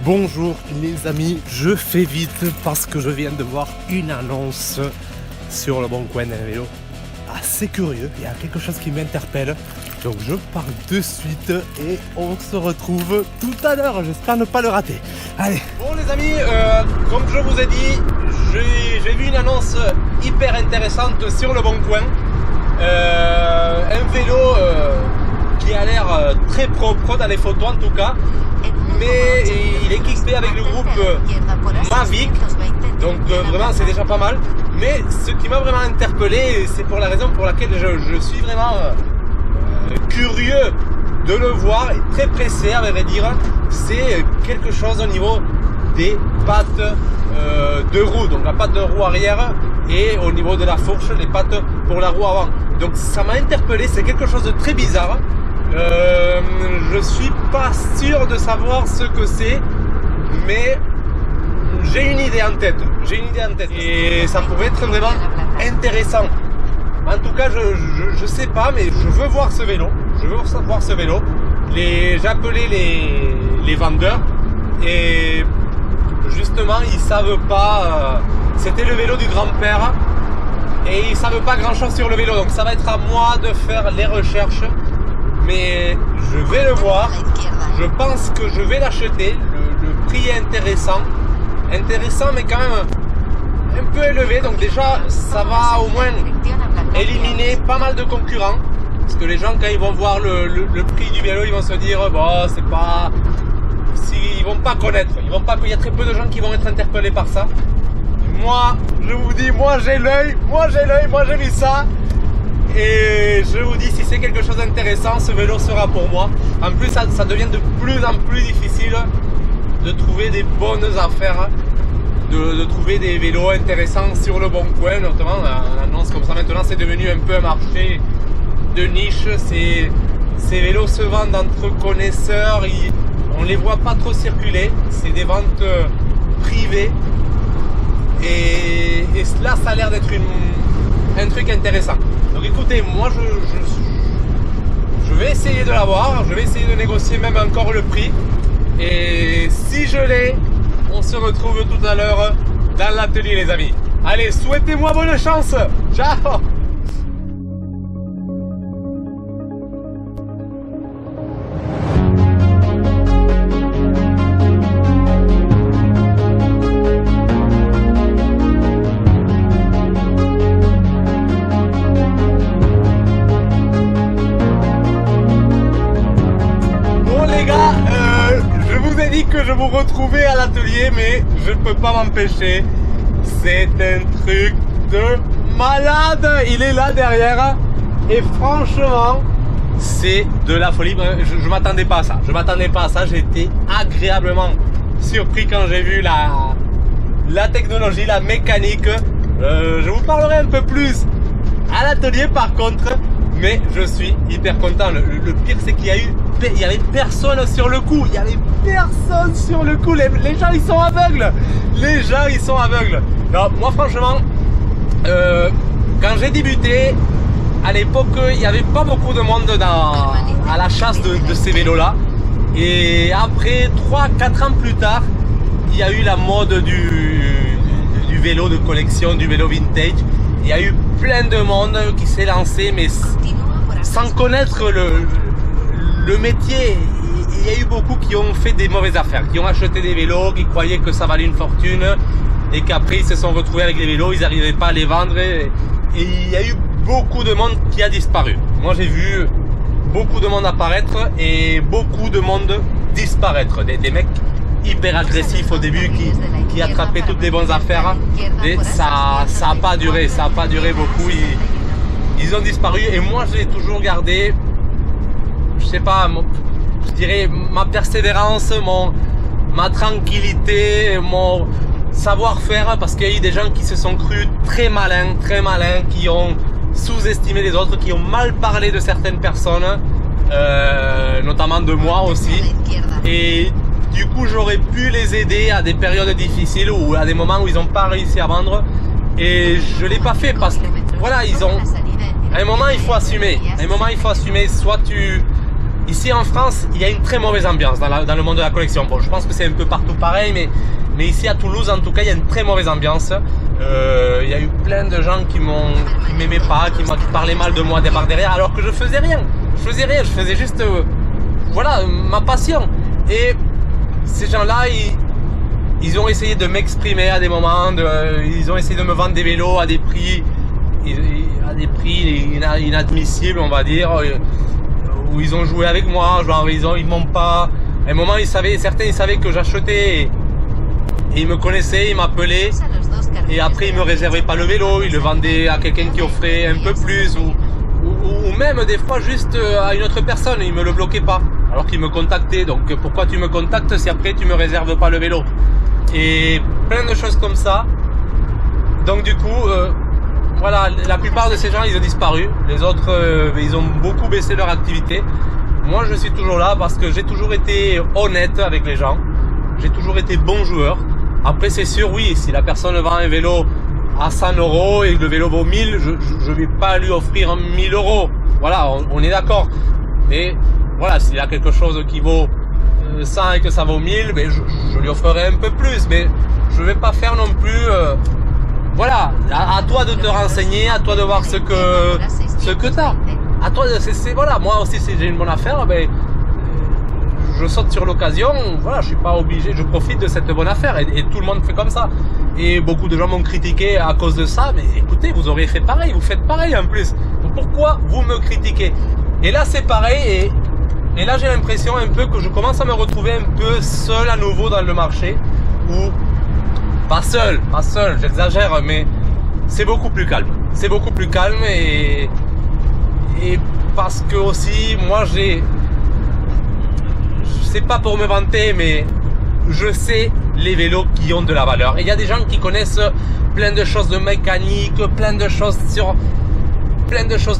Bonjour les amis, je fais vite parce que je viens de voir une annonce sur le bon coin d'un vélo. Assez curieux, il y a quelque chose qui m'interpelle. Donc je pars de suite et on se retrouve tout à l'heure, j'espère ne pas le rater. Allez. Bon les amis, comme je vous ai dit, j'ai vu une annonce hyper intéressante sur le bon coin. Un vélo qui a l'air très propre dans les photos en tout cas. Mais il est équipé avec le groupe Mavic, donc vraiment c'est déjà pas mal. Mais ce qui m'a vraiment interpellé, c'est pour la raison pour laquelle je suis vraiment curieux de le voir et très pressé à vrai dire, c'est quelque chose au niveau des pattes de roue, donc la patte de roue arrière et au niveau de la fourche, les pattes pour la roue avant. Donc ça m'a interpellé, c'est quelque chose de très bizarre. Je suis pas sûr de savoir ce que c'est, mais j'ai une idée en tête. Et ça pourrait être vraiment intéressant. En tout cas, je sais pas, mais je veux voir ce vélo. J'ai appelé les vendeurs et justement ils savent pas. C'était le vélo du grand-père et ils savent pas grand-chose sur le vélo. Donc ça va être à moi de faire les recherches. Mais je vais le voir, je pense que je vais l'acheter, le prix est intéressant mais quand même un peu élevé, donc déjà ça va au moins éliminer pas mal de concurrents, parce que les gens quand ils vont voir le prix du vélo, ils vont se dire bon c'est pas, ils vont pas connaître, il y a très peu de gens qui vont être interpellés par ça. Moi je vous dis, moi j'ai l'œil, moi j'ai vu ça. Et je vous dis, si c'est quelque chose d'intéressant, ce vélo sera pour moi. En plus, ça devient de plus en plus difficile de trouver des bonnes affaires, de trouver des vélos intéressants sur le bon coin. Notamment, on annonce comme ça maintenant, c'est devenu un peu un marché de niche. Ces vélos se vendent entre connaisseurs, on ne les voit pas trop circuler. C'est des ventes privées. Et là, ça a l'air d'être un truc intéressant. Donc écoutez, moi je vais essayer de l'avoir, je vais essayer de négocier même encore le prix. Et si je l'ai, on se retrouve tout à l'heure dans l'atelier les amis. Allez, souhaitez-moi bonne chance. Ciao. Que je vous retrouvais à l'atelier, mais je ne peux pas m'empêcher. C'est un truc de malade. Il est là derrière et franchement c'est de la folie. Je m'attendais pas à ça. J'ai été agréablement surpris quand j'ai vu la technologie, la mécanique. Je vous parlerai un peu plus à l'atelier par contre, mais je suis hyper content. Le pire c'est qu'il y avait personne sur le coup. Les gens ils sont aveugles. Alors, moi franchement, quand j'ai débuté, à l'époque, il n'y avait pas beaucoup de monde à la chasse de ces vélos là. Et après 3-4 ans plus tard, il y a eu la mode du vélo de collection, du vélo vintage. Il y a eu plein de monde qui s'est lancé, mais sans connaître le métier. Il y a eu beaucoup qui ont fait des mauvaises affaires, qui ont acheté des vélos, qui croyaient que ça valait une fortune et qu'après ils se sont retrouvés avec les vélos, ils n'arrivaient pas à les vendre et il y a eu beaucoup de monde qui a disparu. Moi j'ai vu beaucoup de monde apparaître et beaucoup de monde disparaître, des mecs hyper agressifs au début qui attrapaient toutes les bonnes affaires et ça a pas duré beaucoup, ils ont disparu et moi je l'ai toujours gardé, je sais pas, je dirais ma persévérance, ma tranquillité, mon savoir-faire, parce qu'il y a eu des gens qui se sont crus très malins, qui ont sous-estimé les autres, qui ont mal parlé de certaines personnes, notamment de moi aussi. Et du coup, j'aurais pu les aider à des périodes difficiles ou à des moments où ils n'ont pas réussi à vendre. Et je l'ai pas fait parce que voilà, à un moment il faut assumer. Soit ici en France, il y a une très mauvaise ambiance dans le monde de la collection. Bon, je pense que c'est un peu partout pareil, mais ici à Toulouse, en tout cas, il y a une très mauvaise ambiance. Il y a eu plein de gens qui m'aimaient pas, qui parlaient mal de moi par derrière, alors que je faisais rien. Je faisais juste, voilà, ma passion. Et ces gens-là, ils ont essayé de m'exprimer à des moments, ils ont essayé de me vendre des vélos à des prix inadmissibles, on va dire, où ils ont joué avec moi, genre ils m'ont pas. À un moment, certains ils savaient que j'achetais et ils me connaissaient, ils m'appelaient et après ils me réservaient pas le vélo, ils le vendaient à quelqu'un qui offrait un peu plus ou même des fois juste à une autre personne, ils me le bloquaient pas alors qu'ils me contactaient. Donc pourquoi tu me contactes si après tu me réserves pas le vélo? Et plein de choses comme ça. Donc du coup, voilà, la plupart de ces gens ils ont disparu, les autres ils ont beaucoup baissé leur activité. Moi je suis toujours là parce que j'ai toujours été honnête avec les gens, j'ai toujours été bon joueur. Après c'est sûr, oui, si la personne vend un vélo à 100 € et que le vélo vaut 1000, je vais pas lui offrir 1000 €. Voilà, on est d'accord. Et voilà, s'il y a quelque chose qui vaut 100 et que ça vaut 1000, mais je lui offrirai un peu plus, mais je vais pas faire non plus. Voilà, à toi de te renseigner, à toi de voir ce que t'as. À toi, voilà, moi aussi si j'ai une bonne affaire, ben je saute sur l'occasion. Voilà, je suis pas obligé, je profite de cette bonne affaire et tout le monde fait comme ça. Et beaucoup de gens m'ont critiqué à cause de ça, mais écoutez, vous auriez fait pareil, vous faites pareil en plus. Donc pourquoi vous me critiquez? Et là c'est pareil et là j'ai l'impression un peu que je commence à me retrouver un peu seul à nouveau dans le marché, ou pas seul, j'exagère, mais c'est beaucoup plus calme. C'est beaucoup plus calme et parce que aussi moi c'est pas pour me vanter, mais je sais les vélos qui ont de la valeur. Et il y a des gens qui connaissent plein de choses de mécanique, plein de choses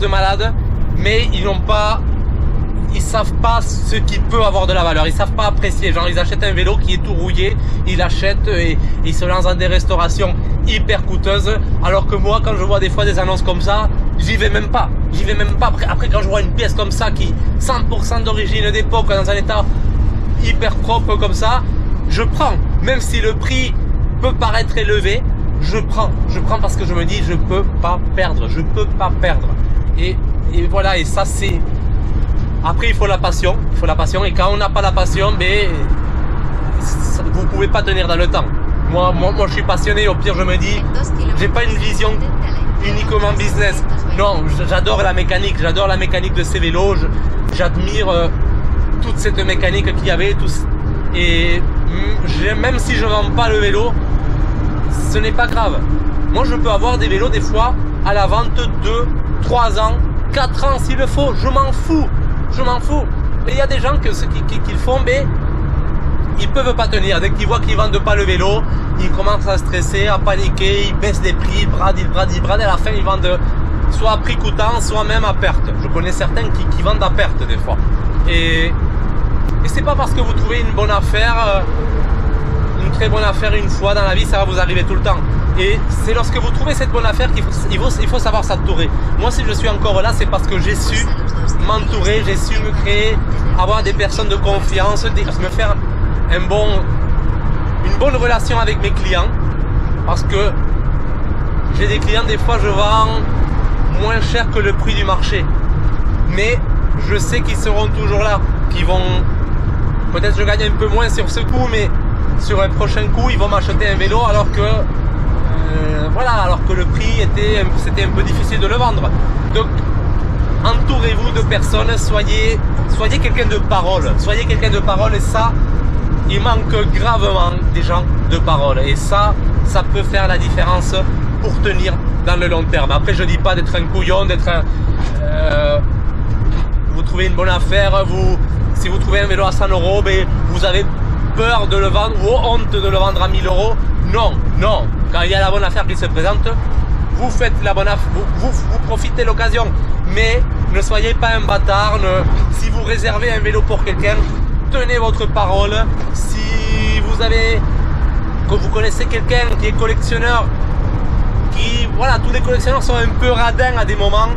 de malade, mais ils savent pas ce qui peut avoir de la valeur, ils savent pas apprécier. Genre ils achètent un vélo qui est tout rouillé, ils l'achètent et ils se lancent dans des restaurations hyper coûteuses, alors que moi quand je vois des fois des annonces comme ça, j'y vais même pas. Après quand je vois une pièce comme ça qui 100% d'origine d'époque dans un état hyper propre comme ça, je prends, même si le prix peut paraître élevé, je prends parce que je me dis je peux pas perdre. Et voilà, et ça c'est. Après il faut la passion, et quand on n'a pas la passion, ben vous pouvez pas tenir dans le temps. Moi je suis passionné, au pire je me dis, j'ai pas une vision uniquement business. Non, j'adore la mécanique de ces vélos, j'admire toute cette mécanique qu'il y avait, et même si je vends pas le vélo, ce n'est pas grave. Moi je peux avoir des vélos des fois à la vente 2, 3 ans, 4 ans s'il le faut, je m'en fous. Et il y a des gens qui le font, mais ils peuvent pas tenir. Dès qu'ils voient qu'ils vendent pas le vélo, ils commencent à stresser, à paniquer, ils baissent les prix, ils bradent, et à la fin ils vendent soit à prix coûtant, soit même à perte. Je connais certains qui vendent à perte des fois. Et c'est pas parce que vous trouvez une bonne affaire, une très bonne affaire une fois dans la vie, ça va vous arriver tout le temps. Et c'est lorsque vous trouvez cette bonne affaire qu'il faut savoir s'entourer. Moi si je suis encore là, c'est parce que j'ai su m'entourer, j'ai su me créer, avoir des personnes de confiance, me faire une bonne relation avec mes clients. Parce que j'ai des clients, des fois je vends moins cher que le prix du marché. Mais je sais qu'ils seront toujours là, qu'ils vont... Peut-être je gagne un peu moins sur ce coup, mais sur un prochain coup, ils vont m'acheter un vélo alors que le prix c'était un peu difficile de le vendre. Donc entourez-vous de personnes, soyez quelqu'un de parole, et ça, il manque gravement des gens de parole, et ça peut faire la différence pour tenir dans le long terme. Après je dis pas d'être un couillon, vous trouvez une bonne affaire, si vous trouvez un vélo à 100 €, ben, vous avez peur de le vendre ou honte de le vendre à 1000 €. Non, quand il y a la bonne affaire qui se présente, vous faites la bonne affaire, vous profitez de l'occasion, mais ne soyez pas un bâtard. Si vous réservez un vélo pour quelqu'un, tenez votre parole. Si vous connaissez quelqu'un qui est collectionneur, tous les collectionneurs sont un peu radins à des moments,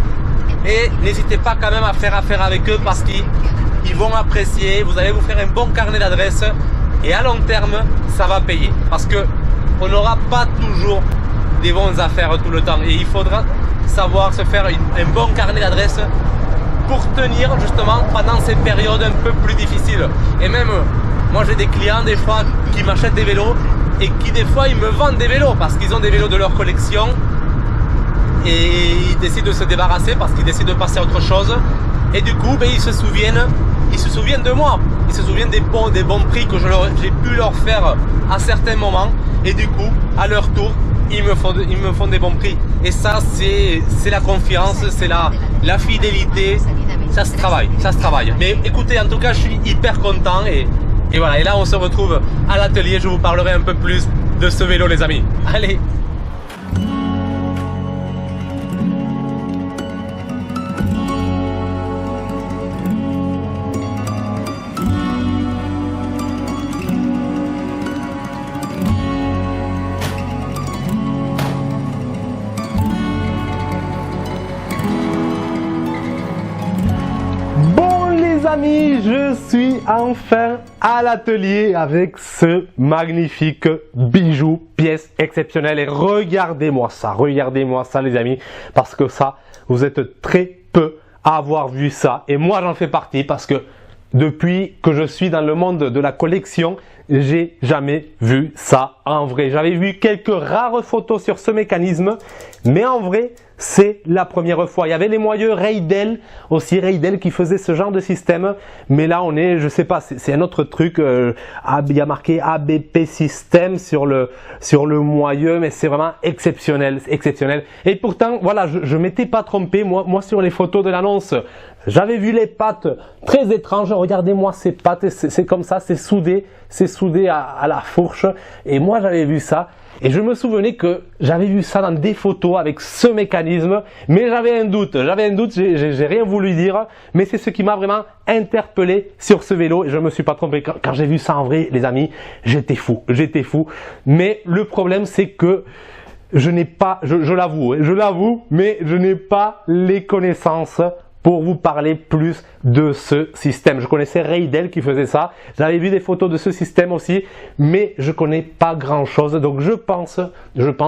et n'hésitez pas quand même à faire affaire avec eux parce qu'ils ils vont apprécier, vous allez vous faire un bon carnet d'adresses et à long terme, ça va payer. Parce que on n'aura pas toujours des bonnes affaires tout le temps et il faudra savoir se faire un bon carnet d'adresses pour tenir justement pendant ces périodes un peu plus difficiles. Et même, moi j'ai des clients des fois qui m'achètent des vélos et qui des fois ils me vendent des vélos parce qu'ils ont des vélos de leur collection et ils décident de se débarrasser parce qu'ils décident de passer à autre chose et du coup ils se souviennent de moi, ils se souviennent des bons prix que j'ai pu leur faire à certains moments et du coup à leur tour ils me font des bons prix et ça c'est la confiance, c'est la fidélité, ça se travaille, mais écoutez, en tout cas je suis hyper content et voilà, et là on se retrouve à l'atelier, je vous parlerai un peu plus de ce vélo les amis, allez. Amis, je suis enfin à l'atelier avec ce magnifique bijou, pièce exceptionnelle et regardez-moi ça les amis, parce que ça, vous êtes très peu à avoir vu ça et moi j'en fais partie parce que depuis que je suis dans le monde de la collection, j'ai jamais vu ça en vrai. J'avais vu quelques rares photos sur ce mécanisme, mais en vrai, c'est la première fois. Il y avait les moyeux Reidel, aussi Reidel qui faisait ce genre de système, mais là on est, je sais pas, c'est un autre truc, il y a marqué ABP System sur le moyeu, mais c'est vraiment exceptionnel, exceptionnel. Et pourtant, voilà, je m'étais pas trompé, moi sur les photos de l'annonce, j'avais vu les pattes très étranges, regardez-moi ces pattes, c'est comme ça, c'est soudé à la fourche, et moi j'avais vu ça. Et je me souvenais que j'avais vu ça dans des photos avec ce mécanisme, mais j'avais un doute, j'ai rien voulu dire, mais c'est ce qui m'a vraiment interpellé sur ce vélo et je me suis pas trompé. Quand j'ai vu ça en vrai, les amis, j'étais fou. Mais le problème c'est que je n'ai pas, je l'avoue, mais je n'ai pas les connaissances pour vous parler plus de ce système. Je connaissais Reidel qui faisait ça, j'avais vu des photos de ce système aussi, mais je connais pas grand chose, donc je pense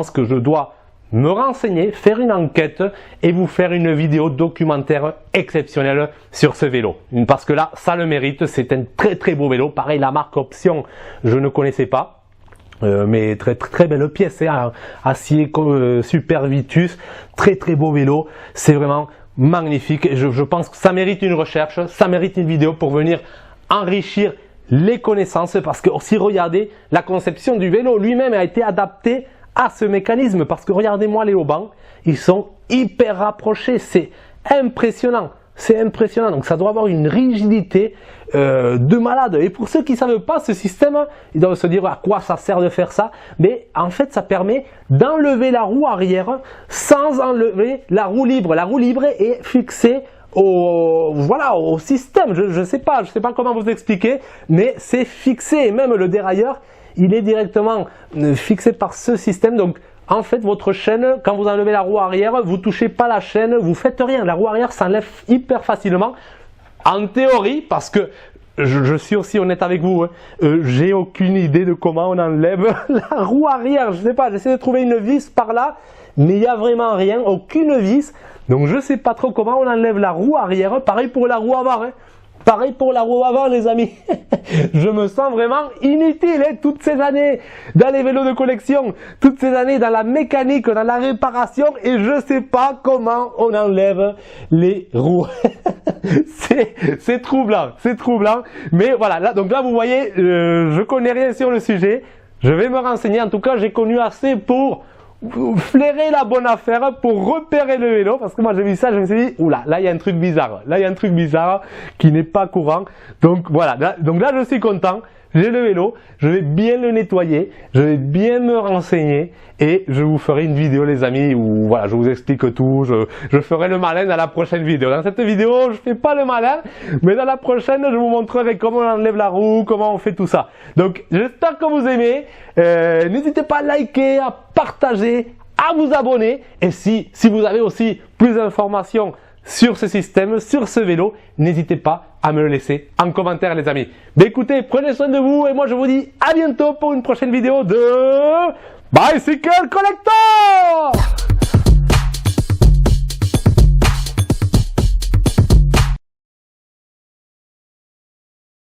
que je dois me renseigner, faire une enquête et vous faire une vidéo documentaire exceptionnelle sur ce vélo. Parce que là, ça le mérite, c'est un très très beau vélo. Pareil, la marque Option, je ne connaissais pas. Mais très belle pièce, hein, acier Super Vitus, très beau vélo, c'est vraiment magnifique et je pense que ça mérite une recherche, ça mérite une vidéo pour venir enrichir les connaissances parce que aussi regardez, la conception du vélo lui-même a été adaptée à ce mécanisme parce que regardez-moi les haubans, ils sont hyper rapprochés, c'est impressionnant. Donc ça doit avoir une rigidité de malade. Et pour ceux qui ne savent pas ce système, ils doivent se dire à quoi ça sert de faire ça. Mais en fait, ça permet d'enlever la roue arrière sans enlever la roue libre. La roue libre est fixée au système. Je sais pas comment vous expliquer, mais c'est fixé. Et même le dérailleur, il est directement fixé par ce système. Donc en fait, votre chaîne, quand vous enlevez la roue arrière, vous ne touchez pas la chaîne, vous ne faites rien. La roue arrière s'enlève hyper facilement. En théorie, parce que je suis aussi honnête avec vous, hein, j'ai aucune idée de comment on enlève la roue arrière. Je sais pas, j'essaie de trouver une vis par là, mais il n'y a vraiment rien, aucune vis. Donc je ne sais pas trop comment on enlève la roue arrière. Pareil pour la roue avant. Hein. Pareil pour la roue avant les amis, je me sens vraiment inutile hein, toutes ces années dans les vélos de collection, toutes ces années dans la mécanique, dans la réparation et je sais pas comment on enlève les roues. c'est troublant, mais voilà, donc là vous voyez, je connais rien sur le sujet, je vais me renseigner, en tout cas j'ai connu assez pour flairer la bonne affaire pour repérer le vélo parce que moi j'ai vu ça, je me suis dit oula, là il y a un truc bizarre, qui n'est pas courant. Donc voilà, donc là je suis content, j'ai le vélo, je vais bien le nettoyer, je vais bien me renseigner et je vous ferai une vidéo les amis où voilà, je vous explique tout, je ferai le malin dans la prochaine vidéo. Dans cette vidéo, je fais pas le malin, mais dans la prochaine, je vous montrerai comment on enlève la roue, comment on fait tout ça. Donc j'espère que vous aimez, n'hésitez pas à liker, à partager, à vous abonner et si vous avez aussi plus d'informations sur ce système, sur ce vélo, n'hésitez pas à me le laisser en commentaire les amis. Mais écoutez, prenez soin de vous et moi je vous dis à bientôt pour une prochaine vidéo de Bicycle Collector.